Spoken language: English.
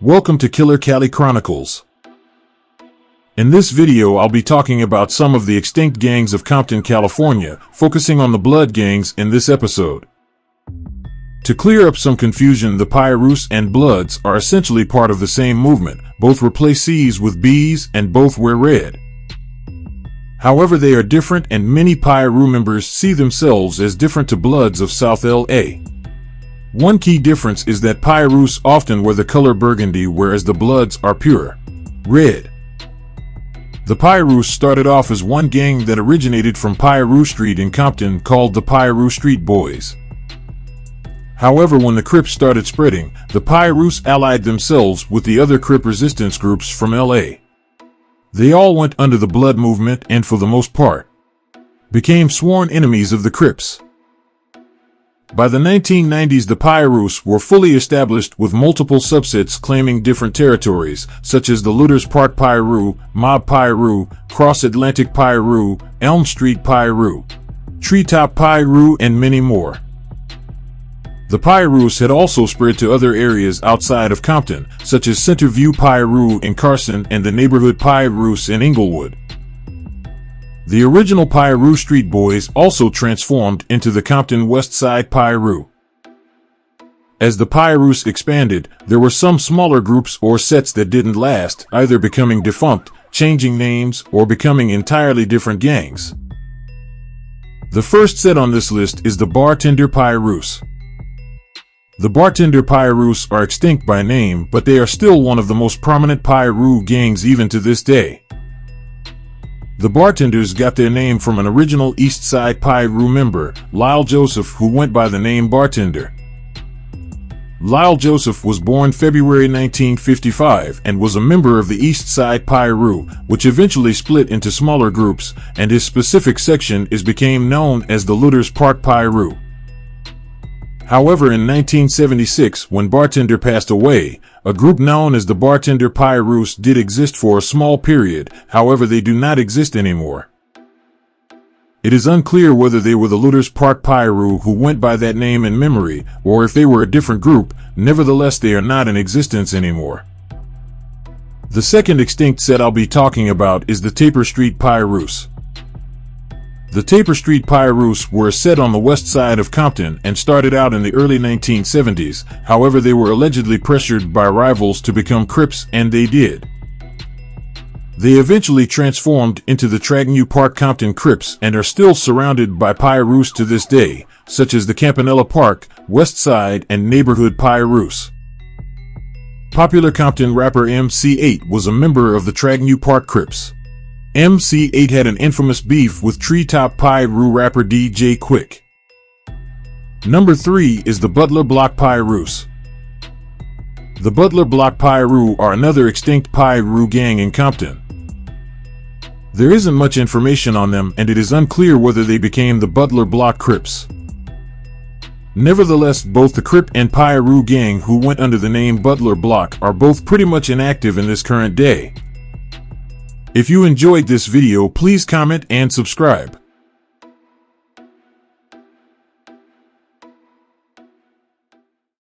Welcome to Killer Cali Chronicles. In this video I'll be talking about some of the extinct gangs of Compton, California, focusing on the blood gangs in this episode. To clear up some confusion, the Pirus and Bloods are essentially part of the same movement. Both replace C's with B's and both wear red. However, they are different, and many Piru members see themselves as different to Bloods of South LA. One key difference is that Pirus often wear the color burgundy, whereas the Bloods are pure red. The Pirus started off as one gang that originated from Piru Street in Compton called the Piru Street Boys. However, when the Crips started spreading, the Pirus allied themselves with the other Crip resistance groups from LA. They all went under the Blood movement and, for the most part, became sworn enemies of the Crips. By the 1990s, the Pirus were fully established, with multiple subsets claiming different territories, such as the Looters Park Piru, Mob Piru, Cross Atlantic Piru, Elm Street Piru, Treetop Piru, and many more. The Pirus had also spread to other areas outside of Compton, such as Centerview Piru in Carson and the neighborhood Pirus in Inglewood. The original Piru Street Boys also transformed into the Compton West Side Piru. As the Pirus expanded, there were some smaller groups or sets that didn't last, either becoming defunct, changing names, or becoming entirely different gangs. The first set on this list is the Bartender Pirus. The Bartender Pirus are extinct by name, but they are still one of the most prominent Piru gangs even to this day. The Bartenders got their name from an original East Side Piru member, Lyle Joseph, who went by the name Bartender. Lyle Joseph was born February 1955 and was a member of the East Side Piru, which eventually split into smaller groups, and his specific section became known as the Looters Park Piru. However, in 1976, when Bartender passed away, a group known as the Bartender Pirus did exist for a small period. However, they do not exist anymore. It is unclear whether they were the Looters Park Piru who went by that name in memory, or if they were a different group. Nevertheless, they are not in existence anymore. The second extinct set I'll be talking about is the Taper Street Pirus. The Taper Street Pirus were a set on the west side of Compton and started out in the early 1970s. However, they were allegedly pressured by rivals to become Crips, and they did. They eventually transformed into the Tragnew Park Compton Crips and are still surrounded by Pirus to this day, such as the Campanella Park, West Side, and Neighborhood Pirus. Popular Compton rapper MC8 was a member of the Tragnew Park Crips. MC8 had an infamous beef with Treetop Piru rapper DJ Quick. Number 3 is the Butler Block Pirus. The Butler Block Piru are another extinct Piru gang in Compton. There isn't much information on them, and it is unclear whether they became the Butler Block Crips. Nevertheless, both the Crip and Piru gang who went under the name Butler Block are both pretty much inactive in this current day. If you enjoyed this video, please comment and subscribe.